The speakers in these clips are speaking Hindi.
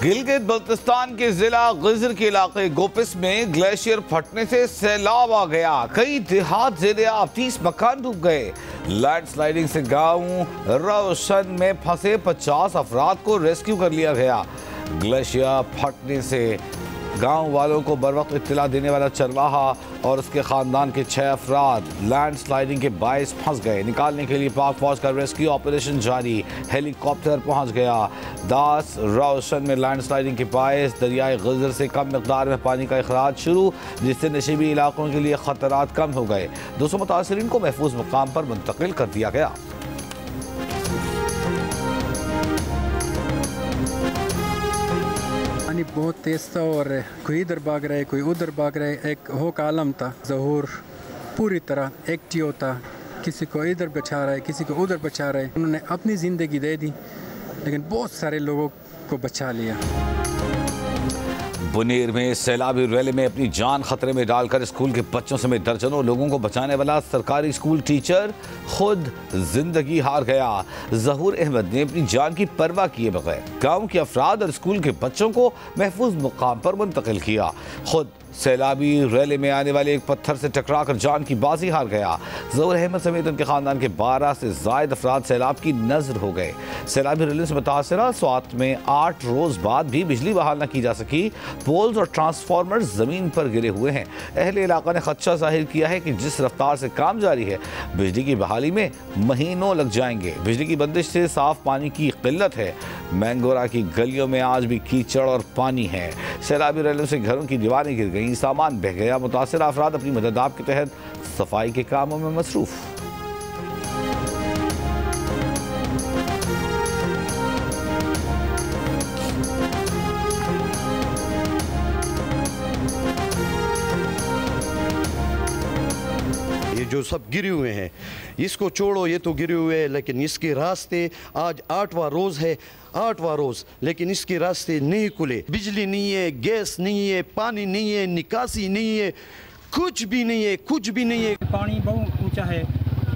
गिलगित बल्तिस्तान के जिला गिजर के इलाके गोपिस में ग्लेशियर फटने से सैलाब आ गया। कई देहात ज़ेर-ए-आब 30 मकान डूब गए। लैंडस्लाइडिंग से गांव रोशन में फंसे 50 अफराद को रेस्क्यू कर लिया गया। ग्लेशियर फटने से गांव वालों को बरवक्त इत्तला देने वाला चरवाहा और उसके खानदान के 6 अफराद लैंडस्लाइडिंग के बायस फंस गए। निकालने के लिए पाक फौज का रेस्क्यू ऑपरेशन जारी। हेलीकॉप्टर पहुंच गया। दास रोशन में लैंडस्लाइडिंग के बायस दरियाए गिजर से कम मिकदार में पानी का इखराज शुरू, जिससे नशीबी इलाकों के लिए खतरात कम हो गए। 200 मुतासरीन को महफूज मुकाम पर मुंतकिल कर दिया गया। पानी बहुत तेज़ था और कोई इधर भाग रहे कोई उधर भाग रहे। एक हो का आलम था। ज़हूर पूरी तरह एक्टिव था, किसी को इधर बचा रहा है किसी को उधर बचा रहा है। उन्होंने अपनी ज़िंदगी दे दी लेकिन बहुत सारे लोगों को बचा लिया। बुनेर में सैलाबी रैली में अपनी जान खतरे में डालकर स्कूल के बच्चों समेत दर्जनों लोगों को बचाने वाला सरकारी स्कूल टीचर खुद जिंदगी हार गया। ज़हूर अहमद ने अपनी जान की परवाह किए बगैर गांव के अफराद और स्कूल के बच्चों को महफूज मुकाम पर मुंतकिल किया। खुद सैलाबी रैली में आने वाले एक पत्थर से टकराकर जान की बाजी हार गया। ज़हूर अहमद समेत उनके खानदान के 12 से ज़ायद अफराद सैलाब की नजर हो गए। सैलाबी रैली से मुतासरा स्वात में 8 रोज़ बाद भी बिजली बहाल न की जा सकी। पोल्स और ट्रांसफार्मर ज़मीन पर गिरे हुए हैं। अहले इलाका ने खदशा जाहिर किया है कि जिस रफ्तार से काम जारी है बिजली की बहाली में महीनों लग जाएंगे। बिजली की बंदिश से साफ पानी की किल्लत है। मैंगोरा की गलियों में आज भी कीचड़ और पानी है। सैलाबी रैली से घरों की दीवारें गिर गई, सामान बह गया। मुतासिर अफराद अपनी मदद के तहत सफाई के कामों में मसरूफ। ये जो सब गिरे हुए हैं इसको छोड़ो, ये तो गिरे हुए हैं लेकिन इसके रास्ते आज 8वां रोज़ है, 8वां रोज़ लेकिन इसके रास्ते नहीं खुले। बिजली नहीं है, गैस नहीं है, पानी नहीं है, निकासी नहीं है, कुछ भी नहीं है, कुछ भी नहीं है। पानी बहुत ऊंचा है।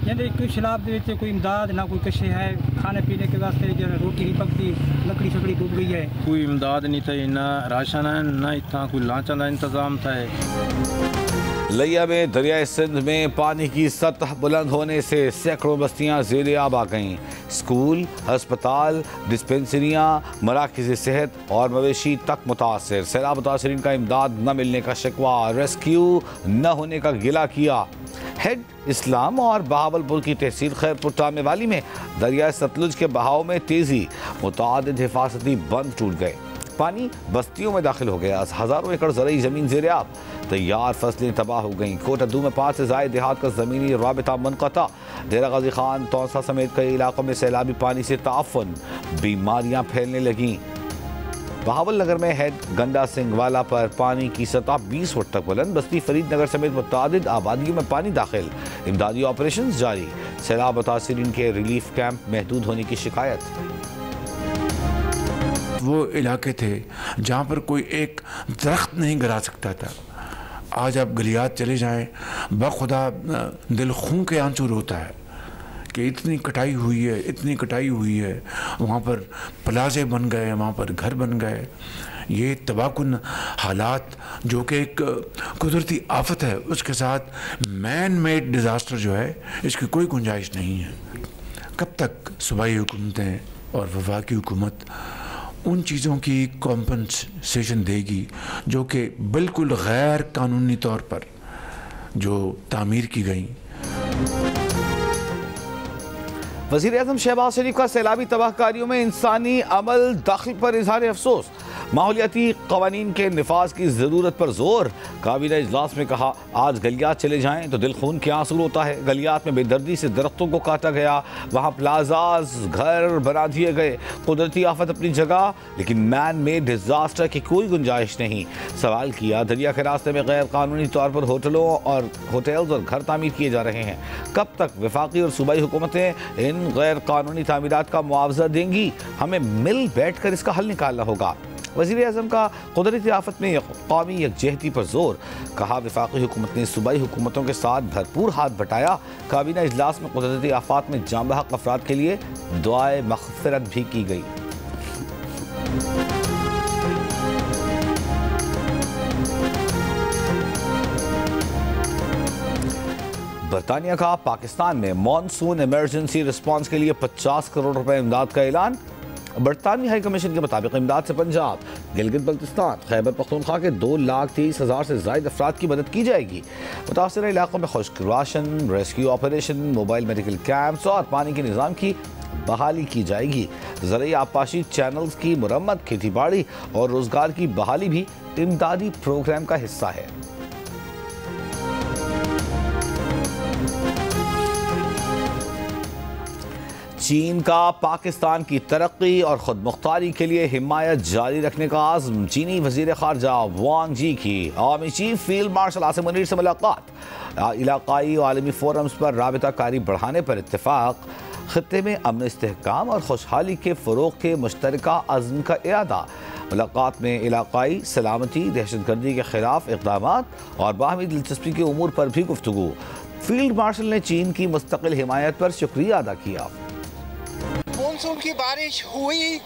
जैसे कोई सैलाब दे कोई इमदाद ना कोई कशे है। खाने पीने के वास्ते रोटी नहीं पकती, लकड़ी शकड़ी डूब गई है। कोई इमदाद नहीं था, ना राशन है ना इतना कोई लांचा का इंतज़ाम था। लिया में दरियाए सिंध में पानी की सतह बुलंद होने से सैकड़ों बस्तियां ज़ेर-ए-आब आ गईं। स्कूल, अस्पताल, डिस्पेंसरियां, मराकज़ सेहत और मवेशी तक मुतासर। सैलाब मुतासरीन का इमदाद न मिलने का शिकवा, रेस्क्यू न होने का गिला किया। हेड इस्लाम और बहावलपुर की तहसील खैरपुर तामेवाली में दरियाए सतलुज के बहाव में तेज़ी, मुतअद्दिद हिफाजती बंद टूट गए। पानी बस्तियों में दाखिल हो गया। हज़ारों एकड़ ज़रई ज़मीन ज़ेर-ए-आब, तैयार फसलें तबाह हो गईं। कोटद्दू में 5 से ज़ायद देहात का ज़मीनी राबिता मुनक़ता। डेरा गाजी खान, तौसा समेत कई इलाकों में सैलाबी पानी से ताफ़ुन, बीमारियाँ फैलने लगीं। बहावल नगर में हेड गंडा सिंह वाला पर पानी की सतह 20 फुट तक बुलंद। बस्ती फरीद नगर समेत मुतअद्दिद आबादियों में पानी दाखिल। इमदादी ऑपरेशन जारी। सैलाब मुतासरीन के रिलीफ कैंप महदूद होने की शिकायत। वो इलाके थे जहाँ पर कोई एक दरख्त नहीं गिरा सकता था। आज आप गलियात चले जाएं, बखुदा दिल खून के आंसू रोता है कि इतनी कटाई हुई है, इतनी कटाई हुई है। वहाँ पर प्लाजे बन गए, वहाँ पर घर बन गए। ये तबाहकुन हालात जो कि एक कुदरती आफत है, उसके साथ मैन मेड डिज़ास्टर जो है, इसकी कोई गुंजाइश नहीं है। कब तक सूबाई हुकूमतें और वफाकी हुकूमत उन चीज़ों की कॉम्पनसेशन देगी जो कि बिल्कुल गैर कानूनी तौर पर जो तामीर की गई। वज़ीर-ए-आज़म शहबाज शरीफ का सैलाबी तबाहकारियों में इंसानी अमल दाखिल पर इज़हार अफसोस। माहौलियाती क़वानीन के निफाज की ज़रूरत पर जोर। काबीना इजलास में कहा, आज गलियात चले जाएं तो दिल खून के आंसू रोता है। गलियात में बेदर्दी से दरख्तों को काटा गया, वहाँ प्लाजाज घर बना दिए गए। कुदरती आफत अपनी जगह लेकिन मैन मेड डिज़ास्टर की कोई गुंजाइश नहीं। सवाल किया, दरिया के रास्ते में गैर कानूनी तौर पर होटल्स और घर तामीर किए जा रहे हैं। कब तक वफाकी और सूबाई हुकूमतें इन गैर कानूनी तामीरात का मुआवजा देंगी? हमें मिल बैठ कर इसका हल निकालना होगा। वज़ीर-ए-आज़म का कुदरती आफत में कौमी यकजहती पर जोर। कहा, वफाकी हुकूमत ने सूबाई हुकूमतों के साथ भरपूर हाथ बटाया। काबीना इजलास में कुदरती आफात में जाम बहक अफराद के लिए दुआए मग़फ़िरत भी की गई। बरतानिया का पाकिस्तान में मॉनसून इमरजेंसी रिस्पांस के लिए 50 करोड़ रुपए इमदाद का ऐलान। बरतानवी हाई कमीशन के मुताबिक इमदाद से पंजाब, गिलगित बल्तिस्तान, खैबर पख्तूनख्वा के 2,30,000 से ज़ायद अफराद की मदद की जाएगी। मुतासर इलाकों में खुश्क ration, rescue operation, mobile medical camps और पानी के निज़ाम की बहाली की जाएगी। ज़रिए आबपाशी चैनल्स की मुरम्मत, खेती बाड़ी और रोजगार की बहाली भी इमदादी प्रोग्राम का हिस्सा है। चीन का पाकिस्तान की तरक्की और खुद मुख्तारी के लिए हिमायत जारी रखने का आज़म। चीनी वज़ीर ख़ारजा वांग जी की army chief field marshal Asim Munir से मुलाकात। इलाकाई और आलमी फोरम्स पर राबिता कारी बढ़ाने पर इत्तेफाक। खत्ते में अमन, इस्तेहकाम और खुशहाली के फ़रोग़ के मुश्तरका अज़्म का इरादा। मुलाकात में इलाकाई सलामती, दहशतगर्दी के ख़िलाफ़ इक़दामात और बाहमी दिलचस्पी के उमूर पर भी गुफ्तगू। फील्ड मार्शल ने चीन की मुस्तकिल हिमायत पर शुक्रिया अदा किया। मानसून की बारिश हुई,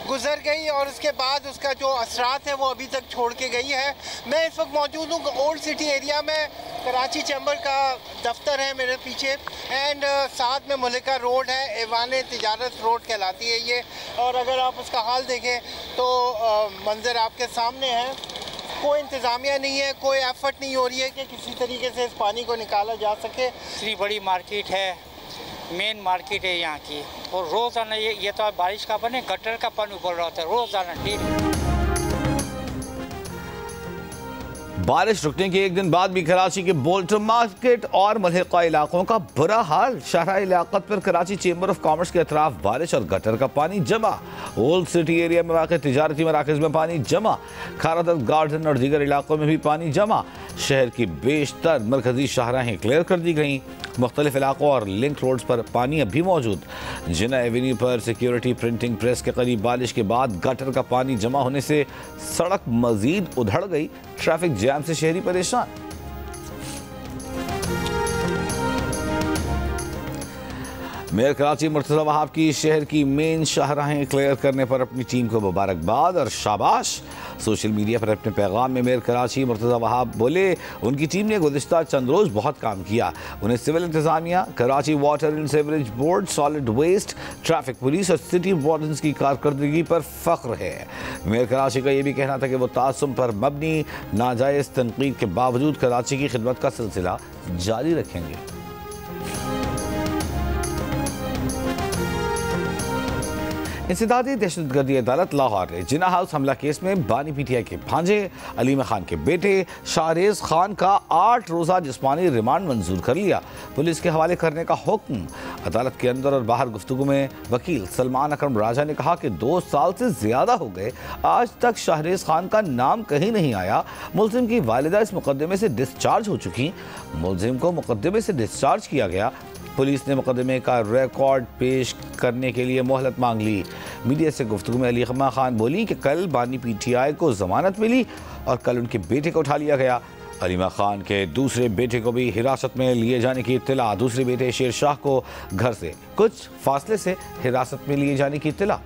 गुजर गई और उसके बाद उसका जो असरात है वो अभी तक छोड़ के गई है। मैं इस वक्त मौजूद हूँ ओल्ड सिटी एरिया में। कराची चैम्बर का दफ्तर है मेरे पीछे एंड साथ में मलिका रोड है, ऐवान तिजारत रोड कहलाती है ये। और अगर आप उसका हाल देखें तो मंजर आपके सामने है। कोई इंतज़ामिया नहीं है, कोई एफर्ट नहीं हो रही है कि किसी तरीके से इस पानी को निकाला जा सके। इतनी बड़ी मार्केट है, मेन मार्केट है यहाँ की, और रोज़ाना ये तो बारिश का बने गटर का पानी उबल रहा होता है रोज़ाना डेली। बारिश रुकने के एक दिन बाद भी कराची के बोल्टन मार्केट और मलहका इलाकों का बुरा हाल। शहराई लियाकत पर कराची चेंबर ऑफ कॉमर्स के अतराफ बारिश और गटर का पानी जमा। ओल्ड सिटी एरिया में वाक़ तिजारती मराकज़ में पानी जमा। खारादत गार्डन और दीगर इलाकों में भी पानी जमा। शहर की बेशतर मरकजी शाहराहें क्लियर कर दी गईं। मुख्तलिफ इलाकों और लिंक रोड्स पर पानी अब भी मौजूद। जिना एवेन्यू पर सिक्योरिटी प्रिंटिंग प्रेस के करीब बारिश के बाद गटर का पानी जमा होने से सड़क मजीद उधड़ गई। ट्रैफिक जैम से शहरी परेशान। मेयर कराची मुर्तज़ा वहाब की शहर की मेन शाहराहें क्लियर करने पर अपनी टीम को मुबारकबाद और शाबाश। सोशल मीडिया पर अपने पैगाम में मेयर कराची मुर्तज़ा वहाब बोले उनकी टीम ने गुज़िश्ता चंद रोज़ बहुत काम किया। उन्हें सिविल इंतज़ामिया, Karachi water and sewerage board, solid waste, traffic police और सिटी वार्डन्स की कारकर्दगी पर फ़ख्र है। मेयर कराची का यह भी कहना था कि वो तासुम पर मबनी नाजायज़ तनकीद के बावजूद कराची की खिदमत का सिलसिला जारी रखेंगे। इंसदादी दहशतगर्दी अदालत लाहौर ने जिना हाउस हमला केस में बानी पीटीआई के भांजे अलीमा खान के बेटे शाहरेज खान का 8 रोज़ा जिस्मानी रिमांड मंजूर कर लिया। पुलिस के हवाले करने का हुक्म। अदालत के अंदर और बाहर गुफ्तगू में वकील सलमान अकरम राजा ने कहा कि 2 साल से ज़्यादा हो गए, आज तक शाहरेज खान का नाम कहीं नहीं आया। मुलजिम की वालिदा इस मुकदमे से डिस्चार्ज हो चुकी। मुलजिम को मुकदमे से डिस्चार्ज किया गया। पुलिस ने मुकदमे का रिकॉर्ड पेश करने के लिए मोहलत मांग ली। मीडिया से गुफ्तगू में अलीमा खान बोली कि कल बानी पीटीआई को जमानत मिली और कल उनके बेटे को उठा लिया गया। अलीमा खान के दूसरे बेटे को भी हिरासत में लिए जाने की इत्तला। दूसरे बेटे शेर शाह को घर से कुछ फासले से हिरासत में लिए जाने की इत्तला।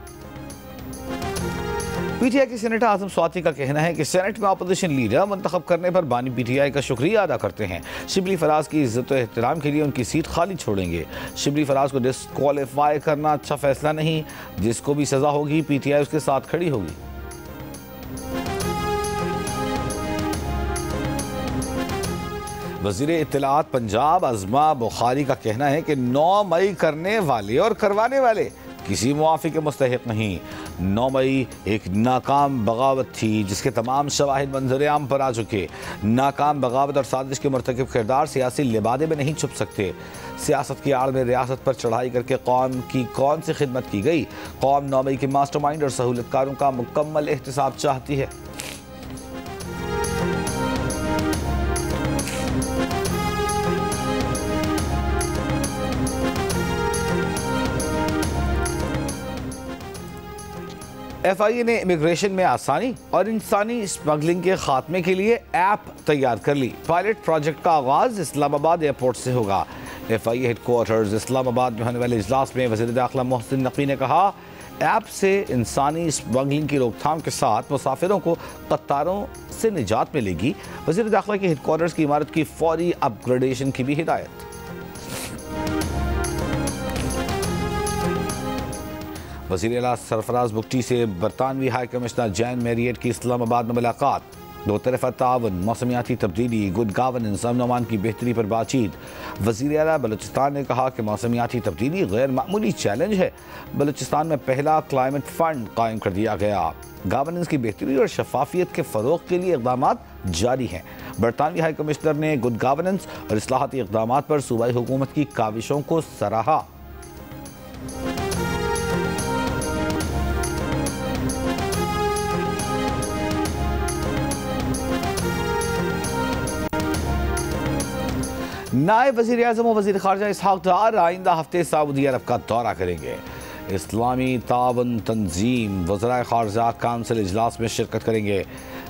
पीटीआई के सेनेटर आजम स्वाति का कहना है कि सेनेट में अपोजिशन लीडर मुंतखब करने पर बानी पीटीआई का शुक्रिया अदा करते हैं। शिबली फराज की इज्जत और एहतराम के लिए उनकी सीट खाली छोड़ेंगे। शिबली फराज को डिस्क्वालीफाई करना अच्छा फैसला नहीं। जिसको भी सजा होगी पीटीआई उसके साथ खड़ी होगी। वज़ीर इत्तलाआत पंजाब अज़मा बुखारी का कहना है कि 9 मई करने वाले और करवाने वाले किसी मुआफ़ी के मुस्तहिक नहीं। 9 मई एक नाकाम बगावत थी जिसके तमाम शवाहिद मंजर आम पर आ चुके। नाकाम बगावत और साजिश के मर्तकब किरदार सियासी लिबादे में नहीं छुप सकते। सियासत की आड़ में रियासत पर चढ़ाई करके कौम की कौन सी खिदमत की गई। कौम 9 मई के मास्टरमाइंड और सहूलतकारों का मुकम्मल एहतिसाब चाहती है। FIA ने इमिग्रेशन में आसानी और इंसानी स्मगलिंग के खात्मे के लिए ऐप तैयार कर ली। पायलट प्रोजेक्ट का आगाज इस्लामाबाद एयरपोर्ट से होगा। FIA हेडक्वार्टर्स इस्लामाबाद में होने वाले इजलास में वज़ीर दाखिला मोहसिन नकवी ने कहा, ऐप से इंसानी स्मगलिंग की रोकथाम के साथ मुसाफिरों को कतारों से निजात मिलेगी। वज़ीर दाखिला के हेडक्वार्टर्स की इमारत की फौरी अपग्रेडेशन की भी हिदायत। वज़ीर आला सरफराज बुगटी से बरतानवी हाई कमिश्नर जैन मैरियट की इस्लामाबाद में मुलाकात। दो तरफ़ा तावन, मौसमियाती तब्दीली, गुड गवर्नेंस, अमन अमान की बेहतरी पर बातचीत। वज़ीर आला बलूचिस्तान ने कहा कि मौसमियाती तब्दीली गैर मामूली चैलेंज है। बलूचिस्तान में पहला क्लाइमेट फंड कायम कर दिया गया। गवर्नेंस की बेहतरी और शफाफियत के फ़रोग़ के लिए इक़दाम जारी हैं। बरतानवी हाई कमिश्नर ने गुड गवर्नेंस और इस्लाहाती इक़दाम पर सूबाई हुकूमत की काविशों को सराहा। नायब वज़ीर आज़म और वज़ीर ख़ारजा इसहाक़ डार आइंदा हफ्ते सऊदी अरब का दौरा करेंगे। इस्लामी तावन तंजीम वज़राए ख़ारजा काउंसिल इजलास में शिरकत करेंगे।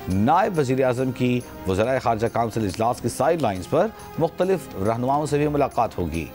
नायब वज़ीर आज़म की वज़राए ख़ारजा काउंसिल इजलास की साइड लाइन्स पर मुख्तलिफ रहनुमाओं से भी मुलाकात होगी।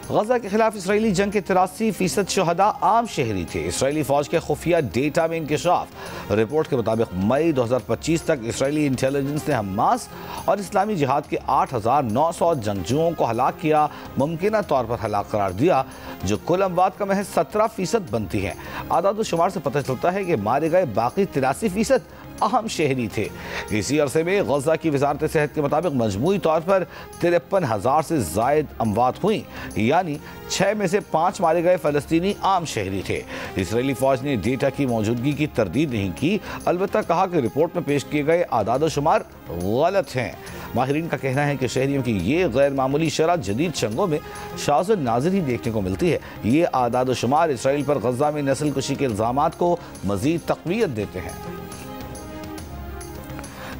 गजा के खिलाफ इसराइली जंग के 83% शहदा आम शहरी थे। इसराइली फौज के खुफिया डेटा में इंकशाफ। रिपोर्ट के मुताबिक मई 2025 तक इसराइली इंटेलिजेंस ने हमास और इस्लामी जिहाद के 8,900 जंगजुओं को हलाक किया, मुमकिना तौर पर हलाक करार दिया, जो कुल अमवात का महज 17% बनती हैं। आदाद शुमार से पता चलता है कि मारे गए बाकी 83% अहम शहरी थे। इसी अरसे में गजा की वजारत सेहत के मुताबिक मजमूई तौर पर 53,000 से जायद अमवात हुई, यानी 6 में से 5 मारे गए फ़लस्तीनी आम शहरी थे। इसराइली फ़ौज ने डेटा की मौजूदगी की तरदीद नहीं की, अलबत्ता कहा कि रिपोर्ट में पेश किए गए आदाद शुमार गलत हैं। माहिरीन का कहना है कि शहरियों की ये गैर मामूली शरह जदीद जंगों में शाज़ नाज़िर ही देखने को मिलती है। ये आदाद शुमार इसराइल पर गजा में नस्ल कुशी के इल्ज़ामात को मज़ीद तक़वियत देते हैं।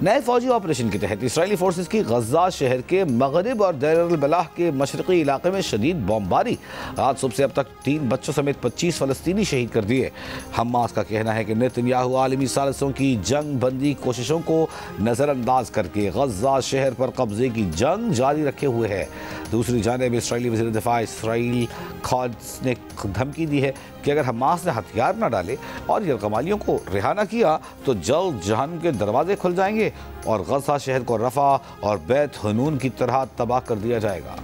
नए फौजी ऑपरेशन के तहत इसराइली फोर्सेस की गजा शहर के मगरिब और देर अल बलाह के मशरक़ी इलाके में शदीद बमबारी। आज सुबह से अब तक 3 बच्चों समेत 25 फ़लस्तीनी शहीद कर दिए। हमास का कहना है कि नेतन्याहू आलमी सालिसों की जंग बंदी कोशिशों को नज़रअंदाज करके गजा शहर पर कब्जे की जंग जारी रखे हुए है। दूसरी जानिब इसराइली वज़ीर दिफा इसराइल क़ुद्स ने धमकी दी है कि अगर हमास ने हथियार न डाले और यरगमालियों को रिहा न किया तो जल्द जहन्नम के दरवाजे खुल जाएंगे और गजा शहर को रफा और बैत हनून की तरह तबाह कर दिया जाएगा।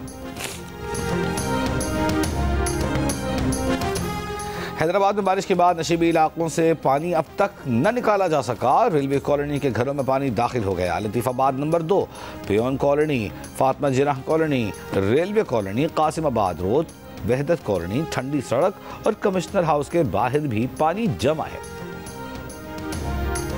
हैदराबाद में बारिश के बाद नशीबी इलाकों से पानी अब तक न निकाला जा सका। रेलवे कॉलोनी के घरों में पानी दाखिल हो गया। Latifabad number 2, peon colony, Fatima Jinnah colony, railway colony, Qasimabad road, Wahdat colony, Thandi Sarak और कमिश्नर हाउस के बाहर भी पानी जमा है।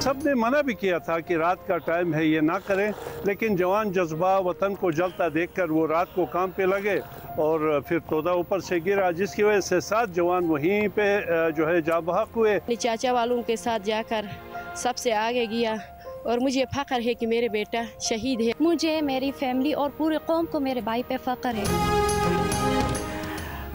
सब ने मना भी किया था कि रात का टाइम है ये ना करें, लेकिन जवान जज्बा वतन को जलता देखकर वो रात को काम पे लगे और फिर तोदा ऊपर से गिरा, जिसकी वजह से 7 जवान वहीं पे जो है जा बहक हुए। चाचा वालों के साथ जाकर सबसे आगे गया और मुझे फ़ख्र है कि मेरे बेटा शहीद है। मुझे, मेरी फैमिली और पूरे कौम को मेरे भाई पे फ़ख्र है।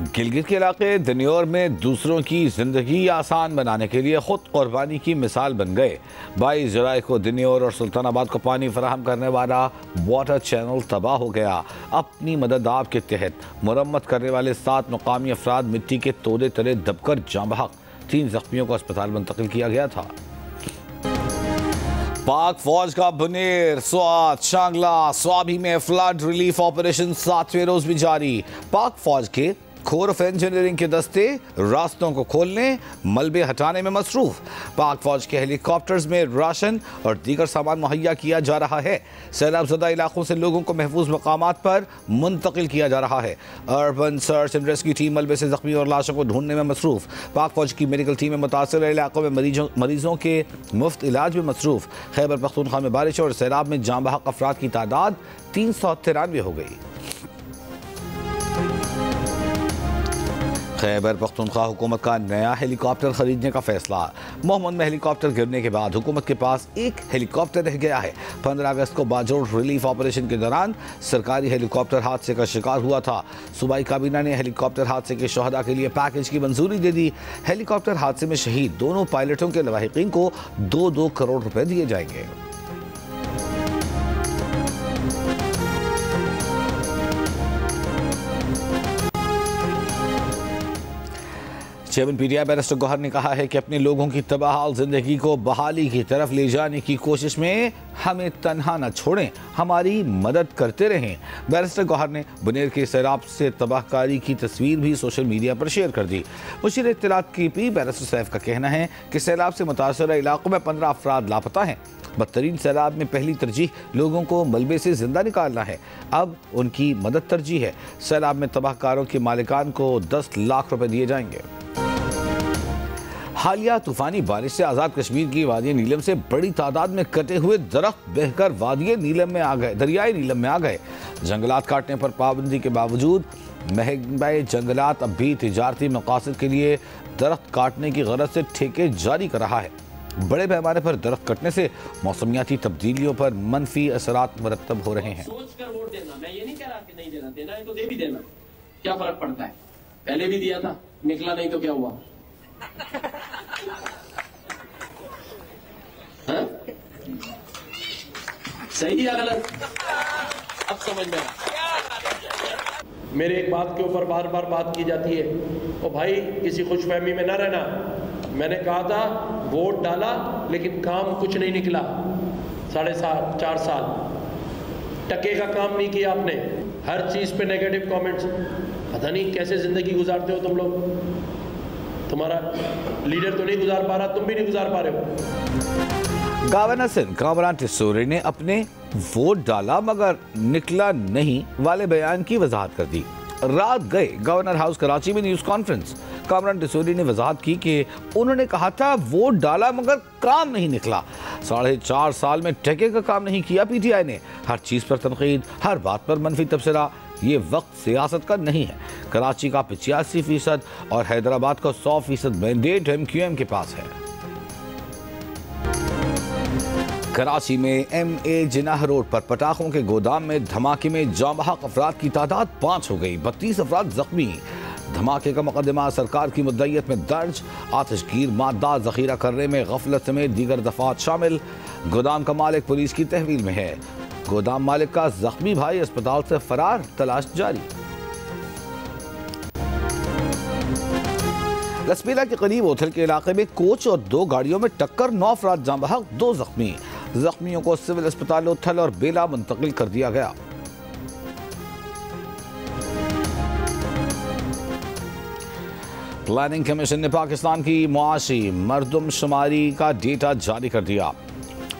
गिलगित के इलाके दनियोर में दूसरों की जिंदगी आसान बनाने के लिए खुद कुर्बानी की मिसाल बन गए। 22 जुलाई को दनियोर और सुल्तानाबाद को पानी फराहम करने वाला वाटर चैनल तबाह हो गया। अपनी मदद आप के तहत मुरम्मत करने वाले 7 मुकामी अफराद मिट्टी के तोड़े तले दबकर जाँ बहक। 3 जख्मियों को अस्पताल मुंतकिल किया गया था। पाक फौज का बुनेर, स्वात, शांगला, स्वाबी में फ्लड रिलीफ ऑपरेशन 7वें रोज भी जारी। पाक फौज के कोर ऑफ इंजीनियरिंग के दस्ते रास्तों को खोलने, मलबे हटाने में मसरूफ। पाक फौज के हेलीकॉप्टर्स में राशन और दीगर सामान मुहैया किया जा रहा है। सैलाब ज़दा इलाकों से लोगों को महफूज मकामात पर मुंतकिल किया जा रहा है। Urban search and rescue team मलबे से जख्मी और लाशों को ढूंढने में मसरूफ। पाक फौज की मेडिकल टीमें मुतासर इलाकों में मरीजों के मुफ्त इलाज में मसरूफ। खैबर पख्तूनख्वा में बारिश और सैलाब में जाँ बहक अफराद की तादाद 393 हो गई। खैबर पख्तूनख्वा हुकूमत का नया हेलीकॉप्टर खरीदने का फैसला। मोहम्मद में हेलीकॉप्टर गिरने के बाद हुकूमत के पास एक हेलीकॉप्टर रह गया है। 15 अगस्त को बाजोड़ रिलीफ ऑपरेशन के दौरान सरकारी हेलीकॉप्टर हादसे का शिकार हुआ था। सूबाई काबीना ने हेलीकॉप्टर हादसे के शहदा के लिए पैकेज की मंजूरी दे दी। हेलीकॉप्टर हादसे में शहीद दोनों पायलटों के लवाहिकीन को 2-2 करोड़ रुपए दिए जाएंगे। चेयरमैन पीटीआई बैरिस्टर गौहर ने कहा है कि अपने लोगों की तबाहाल जिंदगी को बहाली की तरफ ले जाने की कोशिश में हमें तन्हा न छोड़ें, हमारी मदद करते रहें। बैरिस्टर गौहर ने बुनेर के सैलाब से तबाहकारी की तस्वीर भी सोशल मीडिया पर शेयर कर दी। मुशीर इत्तलात KP बैरिस्टर सैफ का कहना है कि सैलाब से मुतासरा इलाकों में 15 अफराद लापता हैं। बदतरीन सैलाब में पहली तरजीह लोगों को मलबे से जिंदा निकालना है, अब उनकी मदद तरजीह है। सैलाब में तबाहकारों के मालिकान को 10 लाख रुपए दिए जाएंगे। हालिया तूफानी बारिश से आज़ाद कश्मीर की वादी नीलम से बड़ी तादाद में कटे हुए दरख्त बहकर वादी नीलम में आ गए, दरियाई नीलम में आ गए। जंगलात काटने पर पाबंदी के बावजूद महंगाई जंगलात अब भी तिजारती मकासद के लिए दरख्त काटने की गरज से ठेके जारी कर रहा है। बड़े पैमाने पर दरख्त कटने से मौसमियाती तब्दीलियों पर मनफी असरात मुरतब हो रहे हैं। सोच कर वोट देना, मैं ये नहीं कह रहा कि नहीं देना, देना है तो दे भी देना, क्या फर्क पड़ता है। पहले भी दिया था, निकला नहीं तो क्या हुआ। हाँ? सही या गलत, अब समझ में आया। मेरे एक बात के ऊपर बार बार बात की जाती है, ओ भाई किसी खुशफहमी में ना रहना। मैंने कहा था वोट डाला लेकिन काम कुछ नहीं निकला। 4.5 साल टके का काम नहीं किया आपने, हर चीज पे नेगेटिव कमेंट्स। पता नहीं कैसे जिंदगी गुजारते हो तुम लोग। तुम्हारा लीडर तो नहीं गुजार पा रहा, तुम भी नहीं गुजार पा रहे हो। गवर्नर सिंध कामरान टिसोरी ने अपने वोट डाला मगर निकला नहीं वाले बयान की वजाहत कर दी। रात गए गवर्नर हाउस कराची में न्यूज कॉन्फ्रेंस। कामरान टिसोरी ने वजाहत की कि उन्होंने कहा था वोट डाला मगर काम नहीं निकला। 4.5 साल में टके का काम नहीं किया पीटीआई ने। हर चीज पर तनकीद, हर बात पर मनफी तबसरा। ये वक्त सियासत का नहीं है। कराची का 85% और हैदराबाद का 100% मैंडेट MQM के पास है। कराची में MA जिनाह रोड पर पटाखों के गोदाम में धमाके में जांबहक अफराद की तादाद 5 हो गई, 32 अफराद जख्मी। धमाके का मुकदमा सरकार की मुद्दईयत में दर्ज। आतिशगीर मादा जखीरा करने में गफलत समेत दीगर दफात शामिल। गोदाम का मालिक पुलिस की तहवील में है। गोदाम मालिक का जख्मी भाई अस्पताल से फरार, तलाश जारी। लसपेला के करीब ओथल के इलाके में कोच और 2 गाड़ियों में टक्कर, 9 अफराद जाँ बहक, 2 जख्मी। जख्मियों को सिविल अस्पताल ओथल और बेला मुंतकिल कर दिया गया। प्लानिंग कमीशन ने पाकिस्तान की मुआशी मरदमशुमारी का डेटा जारी कर दिया।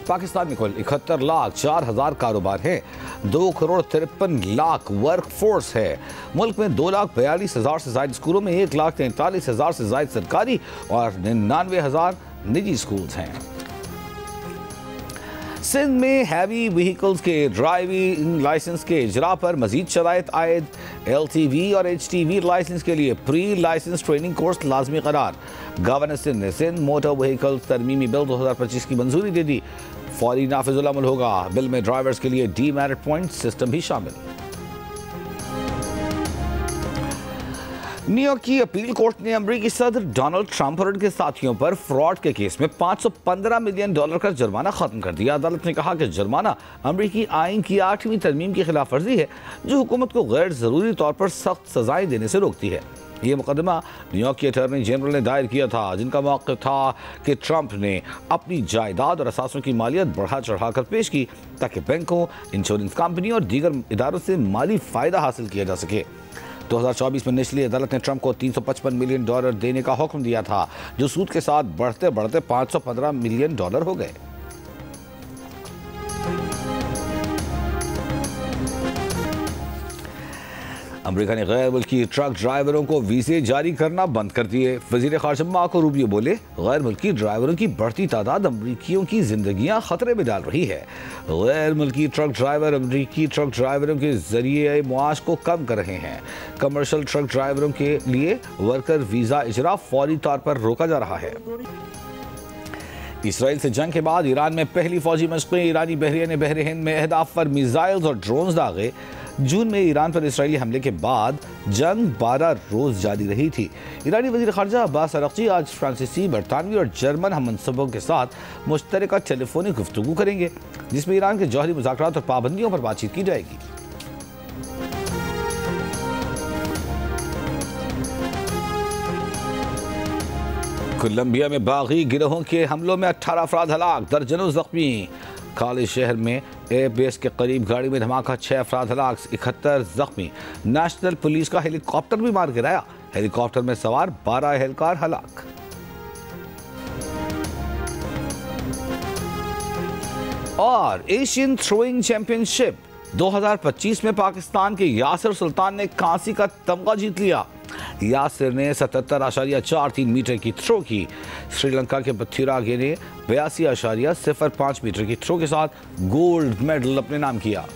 पाकिस्तान में कुल 71,04,000 कारोबार हैं, 2,53,00,000 वर्क फोर्स है। मुल्क में 2,42,000 से ज्यादा स्कूलों में 1,43,000 से ज्यादा सरकारी और 99,000 निजी स्कूल्स हैं। सिंध में हैवी व्हीकल्स के ड्राइविंग लाइसेंस के इजरा पर मजीद शराइत आयद। LTV और HTV लाइसेंस के लिए प्री लाइसेंस ट्रेनिंग कोर्स लाजमी करार। गवर्नर सिंध ने सिंध मोटर व्हीकल्स तरमीमी बिल 2025 की मंजूरी दे दी। फौरी नाफिजुल अमल होगा। बिल में ड्राइवर्स के लिए डीमेरिट पॉइंट सिस्टम भी शामिल। न्यूयॉर्क की अपील कोर्ट ने अमेरिकी सदर डोनाल्ड ट्रंप और उनके साथियों पर फ्रॉड के केस में $515 मिलियन का जुर्माना खत्म कर दिया। अदालत ने कहा कि जुर्माना अमेरिकी आइन की 8वीं तरमीम की खिलाफ वर्जी है, जो हुकूमत को गैर जरूरी तौर पर सख्त सजाएं देने से रोकती है। ये मुकदमा न्यूयॉर्क के अटॉर्नी जनरल ने दायर किया था, जिनका मौक़िफ़ था कि ट्रंप ने अपनी जायदाद और असासों की मालियत बढ़ा चढ़ाकर पेश की ताकि बैंकों, इंश्योरेंस कंपनी और दीगर इदारों से माली फ़ायदा हासिल किया जा सके। 2024 में निचली अदालत ने ट्रंप को $355 मिलियन देने का हुक्म दिया था, जो सूद के साथ बढ़ते बढ़ते $515 मिलियन हो गए। अमेरिका ने गैर मुल्की ट्रक ड्राइवरों को वीज़े जारी करना बंद कर दिए। वज़ीर ख़ारिजा मार्को रूबियो बोले, गैर मुल्की ड्राइवरों की बढ़ती तादाद अमरीकियों की जिंदगियां खतरे में डाल रही है। गैर मुल्की ट्रक ड्राइवर अमरीकी ट्रक ड्राइवरों के जरिए मुआश को कम कर रहे हैं। कमर्शियल ट्रक ड्राइवरों के लिए वर्कर वीज़ा इजरा फौरी तौर पर रोका जा रहा है। इसराइल से जंग के बाद ईरान में पहली फौजी मशक़ें। ईरानी बहरिया ने बहरे हिंद में अहदाफ पर मिसाइल्स और ड्रोन्स दागे। जून में ईरान पर इसराइली हमले के बाद जंग 12 रोज जारी रही थी। ईरानी वज़ीर ख़ारिजा अब्बास अरग़ची आज फ्रांसीसी, बरतानवी और जर्मन हममनसबों के साथ मुश्तरका टेलीफोनिक गुफ्तगू करेंगे, जिसमें ईरान के जौहरी मुज़ाकरात और पाबंदियों पर बातचीत की जाएगी। कोलंबिया में बागी गिरोहों के हमलों में 18 अफराद हलाक, दर्जनों जख्मी। काले शहर में एयर बेस के करीब गाड़ी में धमाका, 6 अफराद हलाक, 71 जख्मी। नेशनल पुलिस का हेलीकॉप्टर भी मार गिराया, हेलीकॉप्टर में सवार 12 एहलकार हलाक। और एशियन थ्रोइंग चैंपियनशिप 2025 में पाकिस्तान के यासिर सुल्तान ने कांसी का तमगा जीत लिया। यासिर ने 77.43 मीटर की थ्रो की। श्रीलंका के बथिरागे ने 82.05 मीटर की थ्रो के साथ गोल्ड मेडल अपने नाम किया।